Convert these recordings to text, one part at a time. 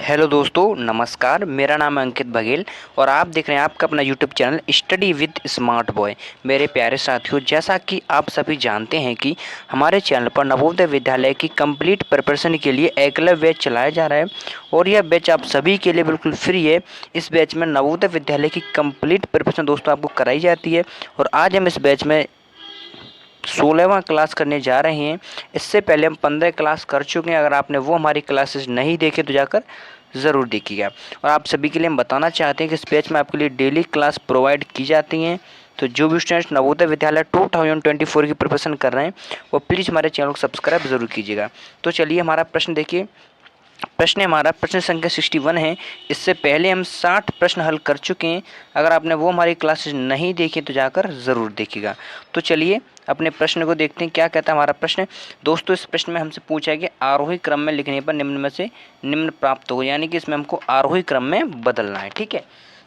Hello दोस्तों, नमस्कार। मेरा नाम है अंकित बघेल और आप देख रहे हैं आपका अपना YouTube channel study with smart boy. मेरे प्यारे साथियों, जैसा कि आप सभी जानते हैं कि हमारे चैनल पर नवोदय विद्यालय की कंप्लीट प्रिपरेशन के लिए एकलव्य बैच चलाया जा रहा है और यह बैच आप सभी के लिए बिल्कुल फ्री है। इस बैच में नवोदय विद्यालय की कंप्लीट प्रिपरेशन दोस्तों आपको कराई जाती है और आज हम इस बैच में 16वां क्लास करने जा रहे हैं। इससे पहले हम 15 क्लास कर चुके हैं। अगर आपने वो हमारी क्लासेस नहीं देखे तो जाकर ज़रूर देखिएगा। और आप सभी के लिए हम बताना चाहते हैं कि इस बैच में आपके लिए डेली क्लास प्रोवाइड की जाती हैं। तो जो भी स्टूडेंट्स नवोदय विद्यालय 2024 की प्रिपरेशन कर रहे हैं वो प्लीज़ हमारे चैनल को सब्सक्राइब ज़रूर कीजिएगा। तो चलिए हमारा प्रश्न देखिए। हमारा प्रश्न संख्या 61 है। इससे पहले हम 60 प्रश्न हल कर चुके हैं। अगर आपने वो हमारी क्लासेस नहीं देखी तो जाकर ज़रूर देखिएगा। तो चलिए अपने प्रश्न को देखते हैं, क्या कहता है हमारा प्रश्न। दोस्तों, इस प्रश्न में हमसे पूछा है कि आरोही क्रम में लिखने पर निम्न में से निम्न प्राप्त हो, यानी कि इसमें हमको आरोही क्रम में बदलना है। ठीक है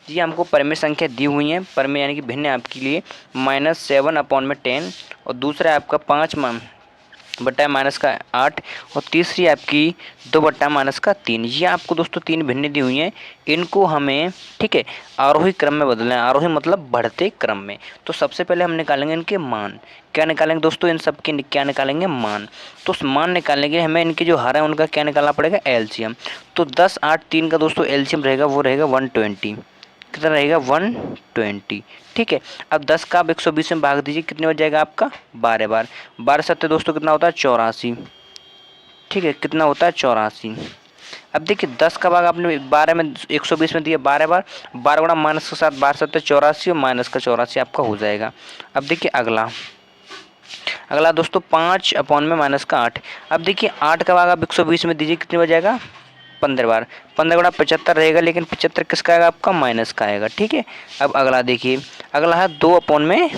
जी। हमको परिमेय संख्या दी हुई है। परिमेय यानी कि भिन्न आपके लिए -7/10 और दूसरा है आपका 5/-8 और तीसरी आपकी 2/-3। ये आपको दोस्तों तीन भिन्न दी हुई हैं। इनको हमें ठीक है आरोही क्रम में बदलना है। आरोही मतलब बढ़ते क्रम में। तो सबसे पहले हम निकालेंगे इनके मान। क्या निकालेंगे दोस्तों? इन सब के क्या निकालेंगे? मान। तो उस मान निकालने के लिए हमें इनके जो हर है उनका क्या निकालना पड़ेगा? एलसीएम। तो 10, 8, 3 का दोस्तों एलसीएम रहेगा, वो रहेगा 120। कितना रहेगा? 120। ठीक है। अब 10 का आप 120 में भाग दीजिए, कितने बच जाएगा आपका? 12 बार। 12 सत्ते दोस्तों कितना होता है? 84। ठीक है, कितना होता है? 84। अब देखिए 10 का भाग आपने 12 में 120 में दिया 12 बार। 12 गुणा माइनस के साथ 12 सत्ते 84 और माइनस का 84 आपका हो जाएगा। अब देखिए अगला दोस्तों 5 में माइनस का 8। अब देखिए 8 का भाग आप 120 में दीजिए, कितने बच जाएगा? 15 बार। 15 गुणा 75 रहेगा, लेकिन 75 किसका आएगा? आपका माइनस का आएगा। ठीक है। अब अगला देखिए, अगला है 2 में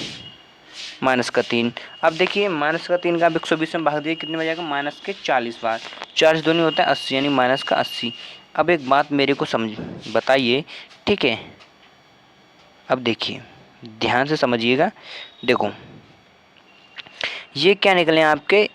माइनस का 3। अब देखिए माइनस का 3 का आप 120 में भाग दिए, कितने में जाएगा? माइनस के 40 बार। 40 दूनी होता है 80, यानी माइनस का 80। अब एक बात मेरे को समझ बताइए। ठीक है, अब देखिए ध्यान से समझिएगा। देखो ये क्या निकले आपके,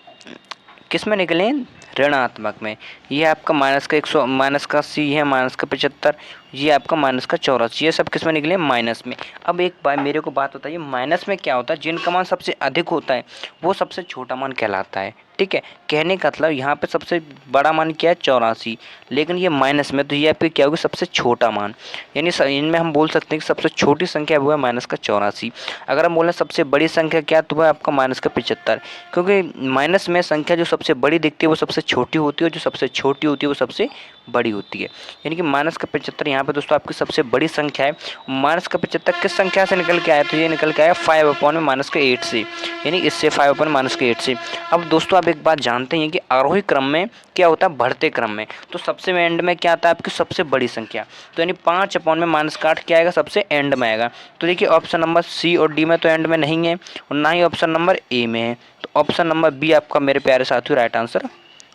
किस में निकले? ऋणात्मक में। ये आपका माइनस का 80 है, माइनस का 75, ये आपका माइनस का 84, ये सब किस में निकले? माइनस में। अब एक बार मेरे को बात बताइए, माइनस में क्या होता है? जिनका मान सबसे अधिक होता है वो सबसे छोटा मान कहलाता है। ठीक है। कहने का मतलब यहाँ पे सबसे बड़ा मान क्या है? 84, लेकिन ये माइनस में, तो ये आपके क्या होगा? सबसे छोटा मान। यानी इनमें हम बोल सकते हैं कि सबसे छोटी संख्या वो है माइनस का 84। अगर हम बोलें सबसे बड़ी संख्या क्या, तो वह आपका माइनस का 75। क्योंकि माइनस में संख्या जो सबसे बड़ी दिखती है वो सबसे छोटी होती है, और जो सबसे छोटी होती है वो सबसे बड़ी होती है। यानी कि माइनस का 75 यहाँ पे दोस्तों आपकी सबसे बड़ी संख्या है। माइनस का 75 किस संख्या से निकल के आया? तो ये निकल के आया 5/-8 से, यानी इससे 5/-8 से। अब दोस्तों आप एक बात जानते हैं कि आरोही क्रम में क्या होता है? बढ़ते क्रम में। तो सबसे एंड में क्या आता है? आपकी सबसे बड़ी संख्या। तो यानी 5/-8 क्या आएगा? सबसे एंड में आएगा। तो देखिए ऑप्शन नंबर सी और डी में तो एंड में नहीं है और ना ही ऑप्शन नंबर ए में है। तो ऑप्शन नंबर बी आपका मेरे प्यारे साथियों राइट आंसर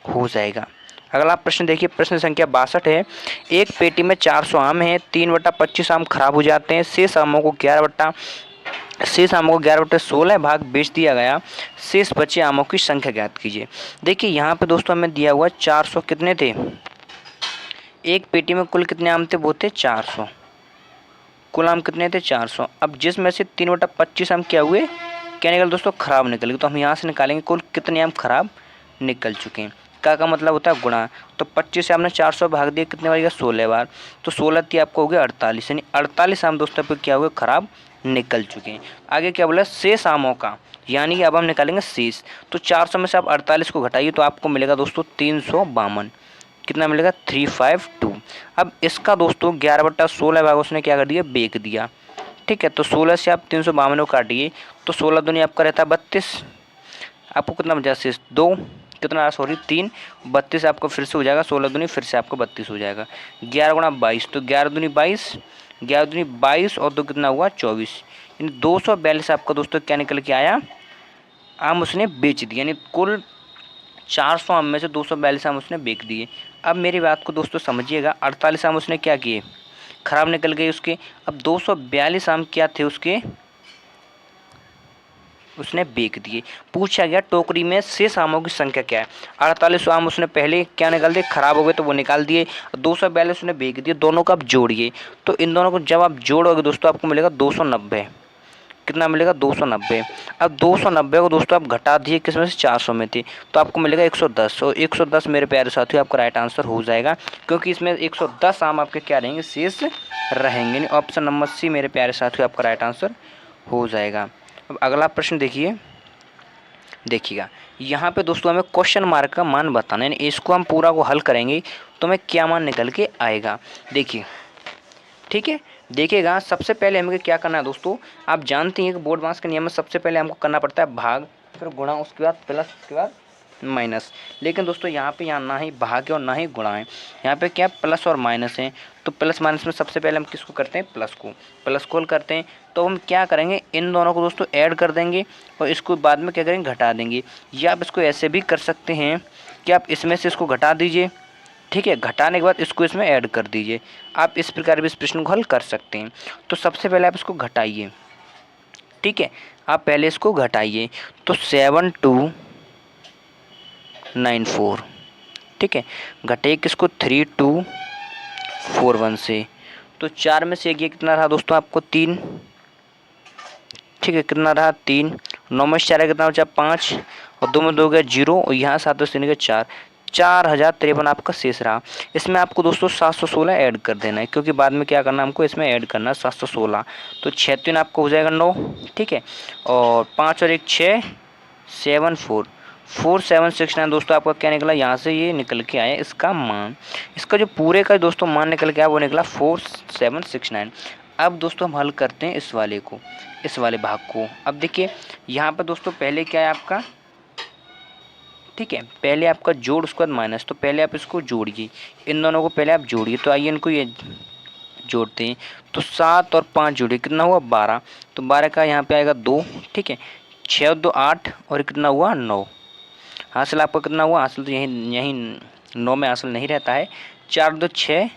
हो जाएगा। अगला प्रश्न देखिए, प्रश्न संख्या 62 है। एक पेटी में 400 आम है, 3/25 आम खराब हो जाते हैं, शेष आमों को 11/16 भाग बेच दिया गया। शेष बचे आमों की संख्या ज्ञात कीजिए। देखिए यहाँ पे दोस्तों हमें दिया हुआ 400 कितने थे? एक पेटी में कुल कितने आम थे? वो थे 400। कुल आम कितने थे? 400। अब जिसमें से 3/25 आम क्या हुए? क्या निकल दोस्तों? खराब निकल गए। तो हम यहाँ से निकालेंगे कुल कितने आम खराब निकल चुके हैं। का मतलब होता है गुणा। तो 25 से आपने 400 भाग दिया, कितने बजेगा? 16 बार। तो 16 थी आपको हो गया 48, यानी 48 आम दोस्तों पे क्या हुए? खराब निकल चुके हैं। आगे क्या बोला? शेष आमों का, यानी कि अब हम निकालेंगे शेष। तो 400 में से आप 48 को घटाइए तो आपको मिलेगा दोस्तों 352। कितना मिलेगा? 352। अब इसका दोस्तों 11/16 भाग उसने क्या कर दिया? बेच दिया। ठीक है। तो 16 से आप 352 को काटिए तो 16 दूनी आपका रहता है 32। आपको कितना बचा? शेष 2, कितना? सॉरी 3। 32 आपको फिर से हो जाएगा, 16 दूनी फिर से आपको 32 हो जाएगा। 11 गुणा 22, तो 11 दूनी 22, 11 दूनी 22 और 2 कितना हुआ? 24। यानी 242 आपका दोस्तों क्या निकल के आया? आम उसने बेच दिए। यानी कुल 400 आम में से 242 आम उसने बेच दिए। अब मेरी बात को दोस्तों समझिएगा, 48 आम उसने क्या किए? खराब निकल गए उसके। अब 242 आम क्या थे उसके? उसने बेच दिए। पूछा गया टोकरी में शेष आमों की संख्या क्या है। 48 आम उसने पहले क्या निकाल दिए, खराब हो गए तो वो निकाल दिए। 242 उसने बेच दिए। दोनों को आप जोड़िए, तो इन दोनों को जब आप जोड़ोगे दोस्तों आपको मिलेगा 290। कितना मिलेगा, 290। अब 290 को दोस्तों आप घटा दिए किसमें से, 400 में थी, तो आपको मिलेगा 110। और 110 मेरे प्यारे साथियों आपका राइट आंसर हो जाएगा, क्योंकि इसमें 110 आम आपके क्या रहेंगे, शेष रहेंगे। ऑप्शन नंबर सी मेरे प्यारे साथियों आपका राइट आंसर हो जाएगा। अब अगला प्रश्न देखिएगा, यहाँ पे दोस्तों हमें क्वेश्चन मार्क का मान बताना है, यानी इसको हम पूरा को हल करेंगे तो हमें क्या मान निकल के आएगा। देखिए, ठीक है, देखिएगा, सबसे पहले हमें क्या करना है दोस्तों, आप जानते हैं कि बोर्ड मास के नियम में सबसे पहले हमको करना पड़ता है भाग, फिर गुणा, उसके बाद प्लस, उसके बाद माइनस। लेकिन दोस्तों यहाँ ना ही भाग है और ना ही गुणा है, यहाँ पे क्या प्लस और माइनस है। तो प्लस माइनस में सबसे पहले हम किसको करते हैं, प्लस को करते हैं। तो हम क्या करेंगे, इन दोनों को दोस्तों ऐड कर देंगे और इसको बाद में क्या करेंगे, घटा देंगे। या आप इसको ऐसे भी कर सकते हैं कि आप इसमें से इसको घटा दीजिए, ठीक है, घटाने के बाद इसको इसमें ऐड कर दीजिए। आप इस प्रकार भी इस प्रश्न को हल कर सकते हैं। तो सबसे पहले आप इसको घटाइए, ठीक है, आप पहले इसको घटाइए। तो 7294, ठीक है, घटाइए किसको, 3241 से। तो 4 में से ये कितना रहा दोस्तों आपको, 3, ठीक है, कितना रहा, 3। 9 में से 4 कितना बचा, 5, और 2 में 2 गया 0, और यहाँ 7 में 3 गया 4। 4053 आपका शेष रहा। इसमें आपको दोस्तों 716 ऐड कर देना है, क्योंकि बाद में क्या करना है, हमको इसमें ऐड करना है 716। तो 6 3 आपको हो जाएगा 9, ठीक है, और 5 और 1 6, 4769 दोस्तों आपका क्या निकला, यहाँ से ये निकल के आया इसका मान। इसका जो पूरे का दोस्तों मान निकल के आया वो निकला 4769। अब दोस्तों हम हल करते हैं इस वाले को, इस वाले भाग को। अब देखिए यहाँ पर दोस्तों पहले क्या है आपका, ठीक है, पहले आपका जोड़ उसके बाद माइनस। तो पहले आप इसको जोड़िए, इन दोनों को पहले आप जोड़िए। तो आइए इनको ये जोड़ते हैं। तो 7 और 5 जोड़िए, कितना हुआ, 12। तो 12 का यहाँ पे आएगा 2, ठीक है, 6 और 2 8, और कितना हुआ, 9। हासिल आपका कितना हुआ, हासिल तो यहीं 9 में हासिल नहीं रहता है। 4 2 6,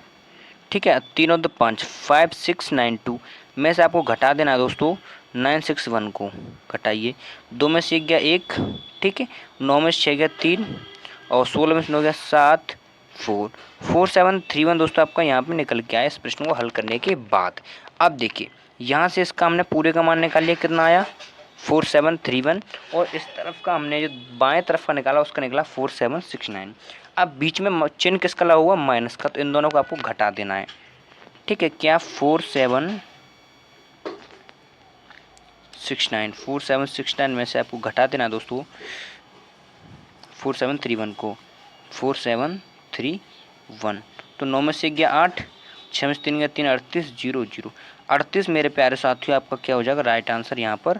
ठीक है, 3 और 2 5, 5692 में से आपको घटा देना है दोस्तों 961 को घटाइए। 2 में से 1 गया 1, ठीक है, 9 में से 6 गया 3, और 16 में से 9 गया 7, 4731 दोस्तों आपका यहाँ पे निकल के आया इस प्रश्न को हल करने के बाद। अब देखिए यहाँ से इसका हमने पूरे का मान निकाल लिया, कितना आया, 4731, और इस तरफ का हमने जो बाएं तरफ का निकाला उसका निकला 4769। अब बीच में चिन्ह किसका लगा हुआ, माइनस का, तो इन दोनों को आपको घटा देना है, ठीक है, क्या, 4769 में से आपको घटा देना दोस्तों 4731 को, 4731। तो 9 में से गया 8, 6 में से 3 गया 3, 38 0 0 38 मेरे प्यारे साथियों आपका क्या हो जाएगा, राइट आंसर यहाँ पर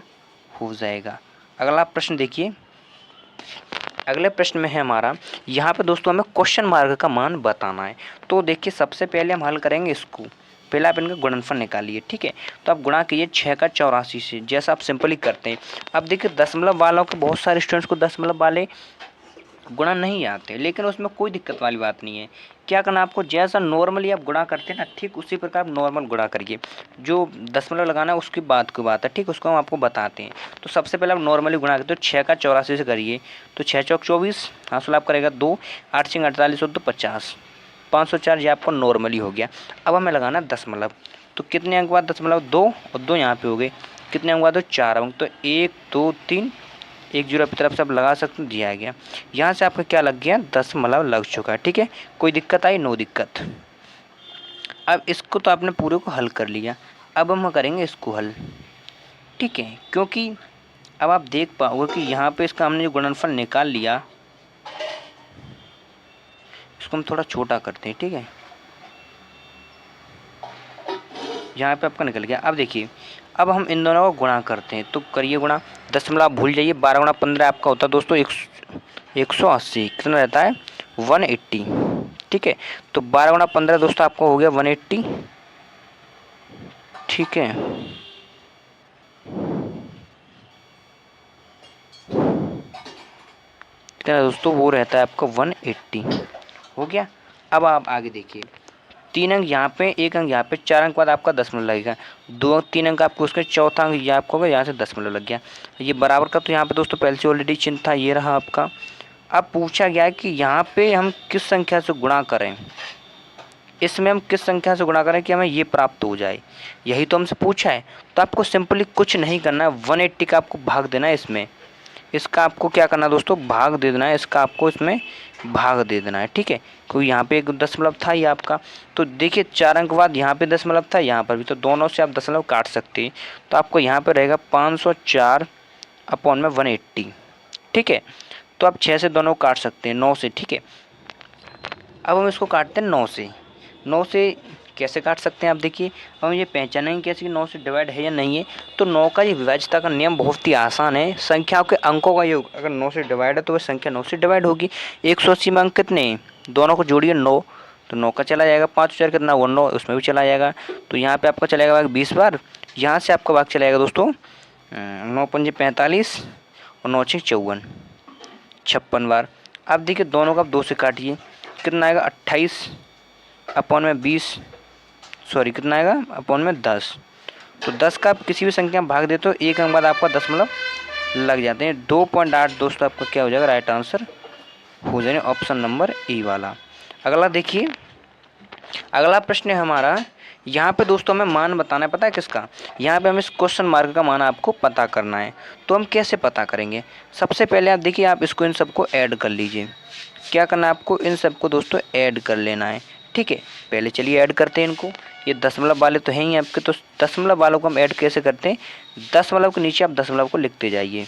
हो जाएगा। अगला प्रश्न देखिए, अगले प्रश्न में है हमारा, यहाँ पे दोस्तों हमें क्वेश्चन मार्क का मान बताना है। तो देखिए सबसे पहले हम हल करेंगे इसको, पहले आप इनका गुणनफल निकालिए, ठीक है। तो आप गुणा कीजिए 6 का 84 से, जैसा आप सिंपली करते हैं। अब देखिए दशमलव वालों को, बहुत सारे स्टूडेंट्स को दशमलव वाले गुणा नहीं आते, लेकिन उसमें कोई दिक्कत वाली बात नहीं है। क्या करना आपको, जैसा नॉर्मली आप गुणा करते हैं ना, ठीक उसी प्रकार आप नॉर्मल गुणा करिए। जो दशमलव लगाना है उसकी बात की बात है, ठीक, उसको हम आपको बताते हैं। तो सबसे पहले आप नॉर्मली गुणा करते हो, 6 का 84 से करिए। तो 6 चौक 24, हासिल आप करेगा 2, 8 सिंह 48 और 2 50, 504, ये आपको नॉर्मली हो गया। अब हमें लगाना दशमलव। तो कितने अंक बाद दशमलव, 2 और 2 यहाँ पे हो गए, कितने अंक बाद, 4 अंक। तो 1 2 3, 1 0 अपनी तरफ से आप लगा सकते हैं, दिया गया। यहाँ से आपका क्या लग गया, दशमलव लग चुका है, ठीक है। कोई दिक्कत आई, नो दिक्कत। अब इसको तो आपने पूरे को हल कर लिया, अब हम करेंगे इसको हल, ठीक है, क्योंकि अब आप देख पाओगे कि यहाँ पे इसका हमने जो गुणनफल निकाल लिया, इसको हम थोड़ा छोटा करते हैं, ठीक है, यहाँ पे आपका निकल गया। अब देखिए अब हम इन दोनों को गुणा करते हैं, तो करिए गुणा। दशमलव आप भूल जाइए, 12 गुणा 15 आपका होता है दोस्तों 180, कितना रहता है, 180, ठीक है। तो 12 गुणा 15 दोस्तों आपको हो गया 180, ठीक है। कितना दोस्तों, वो रहता है आपका 180, हो गया। अब आप आगे देखिए, 3 अंक यहाँ पे, 1 अंक यहाँ पे, 4 अंक बाद आपका दशमलव लगेगा, 2 3 अंक आपको उसके, चौथा अंक ये आपको होगा, यहाँ से दशमलव लग गया। ये बराबर का तो यहाँ पे दोस्तों पहले से ऑलरेडी चिन्ह था, ये रहा आपका। अब पूछा गया है कि यहाँ पे हम किस संख्या से गुणा करें, इसमें हम किस संख्या से गुणा करें कि हमें ये प्राप्त हो जाए, यही तो हमसे पूछा है। तो आपको सिंपली कुछ नहीं करना है, 180 का आपको भाग देना है इसमें, इसका आपको क्या करना है दोस्तों, भाग दे देना है, इसका आपको इसमें भाग दे देना है, ठीक है। क्योंकि यहाँ पे एक दशमलव था ही आपका, तो देखिए 4 अंक बाद यहाँ पे दशमलव था, यहाँ पर भी, तो दोनों से आप दशमलव काट सकते हैं। तो आपको यहाँ पे रहेगा 504 अपॉन में 180, ठीक है। तो आप 6 से दोनों काट सकते हैं, 9 से, ठीक है। अब हम इसको काटते हैं 9 से। 9 से कैसे काट सकते हैं आप देखिए, अब हम ये पहचानेंगे कैसे कि 9 से डिवाइड है या नहीं है। तो 9 का ये विभाज्यता का नियम बहुत ही आसान है, संख्याओं के अंकों का योग अगर 9 से डिवाइड है तो वह संख्या 9 से डिवाइड होगी। 180 में अंक कितने हैं, दोनों को जोड़िए 9, तो 9 का चला जाएगा, 5 4 कितना हुआ 9, उसमें भी चला जाएगा। तो यहाँ पे आपका चलेगा भाग 20 बार, यहाँ से आपका भाग चलेगा दोस्तों 9 पंजे 45 और 9 छः 54, 56 बार। अब देखिए दोनों का आप 2 से काटिए, कितना आएगा 28 अपॉन में 20, सॉरी कितना आएगा अपॉन में 10। तो 10 का आप किसी भी संख्या में भाग देते हो, 1 अंक बाद आपका दशमलव लग जाते हैं। 2.8 दोस्तों आपका क्या हो जाएगा, राइट आंसर हो जाएगा ऑप्शन नंबर ए वाला। अगला देखिए, अगला प्रश्न है हमारा, यहाँ पे दोस्तों हमें मान बताना है, पता है किसका, यहाँ पे हमें इस क्वेश्चन मार्क का मान आपको पता करना है। तो हम कैसे पता करेंगे, सबसे पहले आप देखिए, आप इसको इन सबको ऐड कर लीजिए। क्या करना है आपको, इन सबको दोस्तों ऐड कर लेना है, ठीक है। पहले चलिए ऐड करते हैं इनको, ये दशमलव वाले तो हैं ही आपके, तो दशमलव वालों को हम ऐड कैसे करते हैं, दशमलव के नीचे आप दशमलव को लिखते जाइए,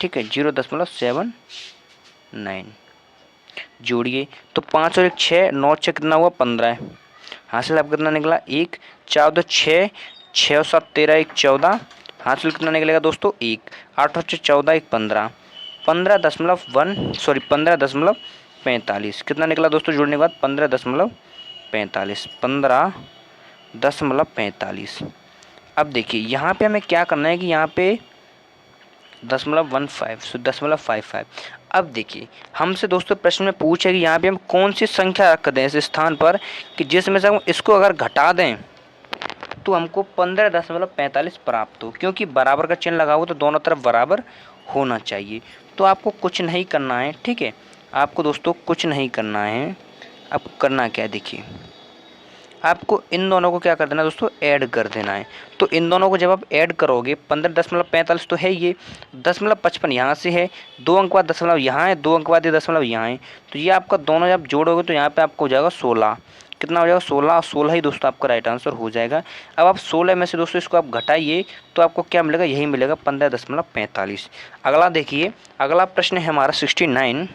ठीक है। 0.79 जोड़िए, तो 5 और 1 6, 9 6 कितना हुआ 15 है, हासिल आपका कितना निकला 1, 4 2 6, 6 और 7 13, 1 14, हासिल कितना निकलेगा दोस्तों 1, 8 और 6 14, 1 15, 15.45 कितना निकला दोस्तों जोड़ने के बाद 15.45, 15.45। अब देखिए यहाँ पे हमें क्या करना है कि यहाँ पे 0.55। अब देखिए हमसे दोस्तों प्रश्न में पूछे कि यहाँ पे हम कौन सी संख्या रख दें इस स्थान पर कि जिसमें से हम इसको अगर घटा दें तो हमको 15.45 प्राप्त हो, क्योंकि बराबर का चिन्ह लगा हुआ तो दोनों तरफ बराबर होना चाहिए। तो आपको कुछ नहीं करना है, ठीक है, आपको दोस्तों कुछ नहीं करना है। आपको करना क्या है देखिए, आपको इन दोनों को क्या कर देना है दोस्तों, ऐड कर देना है। तो इन दोनों को जब आप ऐड करोगे 15.45 तो है ये, 0.55 यहाँ से है, 2 अंक बाद दशमलव यहाँ है, 2 अंक बाद ये दशमलव यहाँ है, तो ये आपका दोनों जब जोड़ोगे तो यहाँ पे आपको हो जाएगा 16, कितना हो जाएगा 16, 16 ही दोस्तों आपका राइट आंसर हो जाएगा। अब आप 16 में से दोस्तों इसको आप घटाइए तो आपको क्या मिलेगा, यही मिलेगा 15.45। अगला देखिए, अगला प्रश्न है हमारा 69।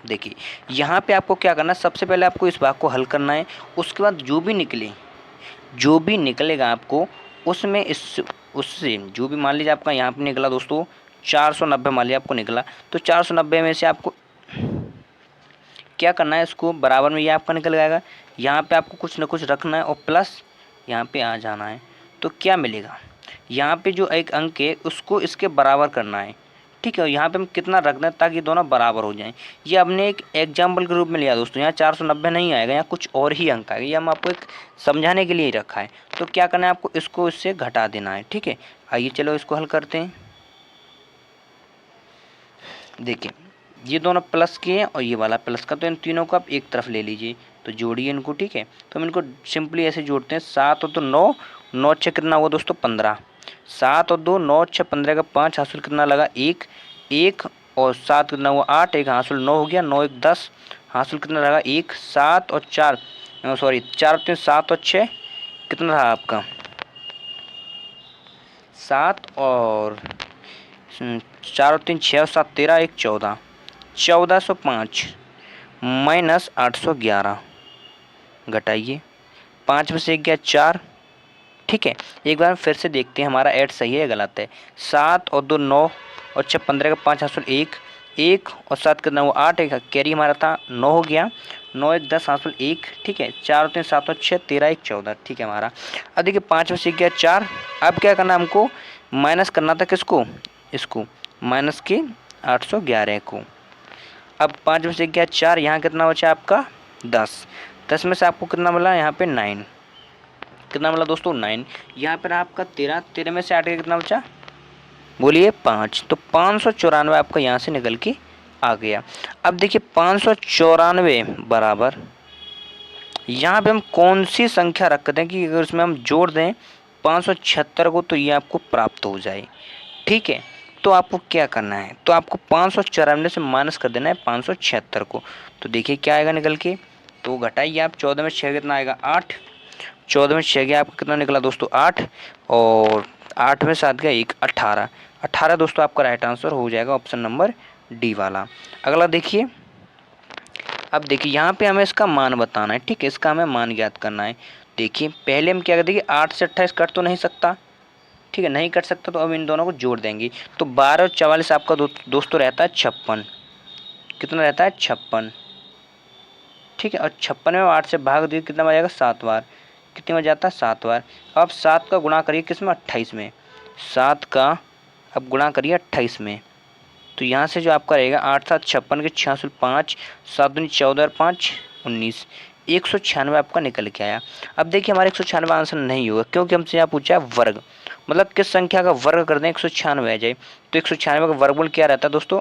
देखिए यहाँ पे आपको क्या करना है, सबसे पहले आपको इस भाग को हल करना है, उसके बाद जो भी निकलेगा आपको उसमें इस उससे जो भी मान लीजिए आपका यहाँ पे निकला दोस्तों 490 मान लीजिए आपको निकला, तो 490 में से आपको क्या करना है, इसको बराबर में ये आपका निकल जाएगा, यहाँ पे आपको कुछ ना कुछ रखना है और प्लस यहाँ पे आ जाना है। तो क्या मिलेगा, यहाँ पे जो एक अंक है उसको इसके बराबर करना है, ठीक है। यहाँ पे हम कितना रख दें ताकि दोनों बराबर हो जाएं। ये हमने एक एग्जाम्पल के रूप में लिया दोस्तों, यहाँ 490 नहीं आएगा, यहाँ कुछ और ही अंक आएगा, ये हम आपको एक समझाने के लिए ही रखा है। तो क्या करना है आपको, इसको इससे घटा देना है, ठीक है। आइए चलो इसको हल करते हैं। देखिए ये दोनों प्लस के हैं और ये वाला प्लस का, तो इन तीनों को आप एक तरफ ले लीजिए, तो जोड़िए इनको, ठीक है। तो हम इनको सिंपली ऐसे जोड़ते हैं, 7 और 2 9, 9 6 कितना हुआ दोस्तों 15, 7 और 2 9 6 15 का 5, हासिल कितना लगा 1, 1 और 7 कितना हुआ 8, 1 हासिल 9 हो गया, 9 1 10, हासिल कितना लगा 1, 7 और 4 सॉरी 4 और 3 7 और 6 कितना रहा आपका 7 और 4 और 3 6 और 7 13, 1 14, 1405 माइनस 811 घटाइए, 5 में से 1 गया 4, ठीक है। एक बार फिर से देखते हैं हमारा ऐड सही है या गलत है। 7 और 2 9 और 6 15 का 5 हासिल 1, 1 और 7 कितना हुआ 8, एक कैरी हमारा था 9 हो गया, 9 1 10 हासिल 1, ठीक है। 4 और 3 7 और 6 13 1 14, ठीक है हमारा। अब देखिए 5 में से 1 गया 4, अब क्या करना हमको माइनस करना था किसको, इसको माइनस के 811 को। अब 5 में से गया 4, यहाँ कितना बचा आपका 10। 10 में से आपको कितना मिला यहाँ पे 9, कितना मिला दोस्तों 9। यहाँ पर आपका 13, 13 में से 8 का कितना बचा, बोलिए 5। तो 594 आपका यहाँ से निकल के आ गया। अब देखिए 594 बराबर, यहाँ पे हम कौन सी संख्या रखते हैं कि अगर उसमें हम जोड़ दें 576 को तो ये आपको प्राप्त हो जाए। ठीक है, तो आपको क्या करना है, तो आपको 594 से माइनस कर देना है 576 को। तो देखिए क्या आएगा निकल के, तो घटाइए आप, 14 में 6 कितना आएगा 8, 14 में 6 गया आपका कितना निकला दोस्तों 8, और 8 में 7 गया 1, 18। 18 दोस्तों आपका राइट आंसर हो जाएगा ऑप्शन नंबर डी वाला। अगला देखिए, अब देखिए यहाँ पे हमें इसका मान बताना है। ठीक है, इसका हमें मान ज्ञात करना है। देखिए पहले हम क्या करते हैं कि 8 से 28 कट तो नहीं सकता, ठीक है नहीं कट सकता, तो अब इन दोनों को जोड़ देंगे। तो 12 और 44 आपका दोस्तों रहता है 56, कितना रहता है 56। ठीक है, और 56 में 8 से भाग दिए कितना बच जाएगा 7 बार, कितने बच जाता है 7 बार। अब 7 का गुणा करिए किस में 28 में, 7 का अब गुणा करिए 28 में, तो यहाँ से जो आपका रहेगा 8 7 56 के 6 5, 7 दूनी 14 और 5 19, 196 आपका निकल के आया। अब देखिए हमारे 196 आंसर नहीं होगा, क्योंकि हमसे यहाँ पूछा है वर्ग, मतलब किस संख्या का वर्ग कर दें 196 आ जाए। तो 196 का वर्गमूल क्या रहता है दोस्तों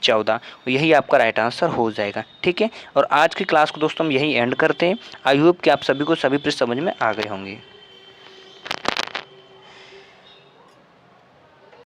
14, यही आपका राइट आंसर हो जाएगा। ठीक है, और आज की क्लास को दोस्तों हम यही एंड करते हैं। आई होप कि आप सभी को सभी प्रश्न समझ में आ गए होंगे।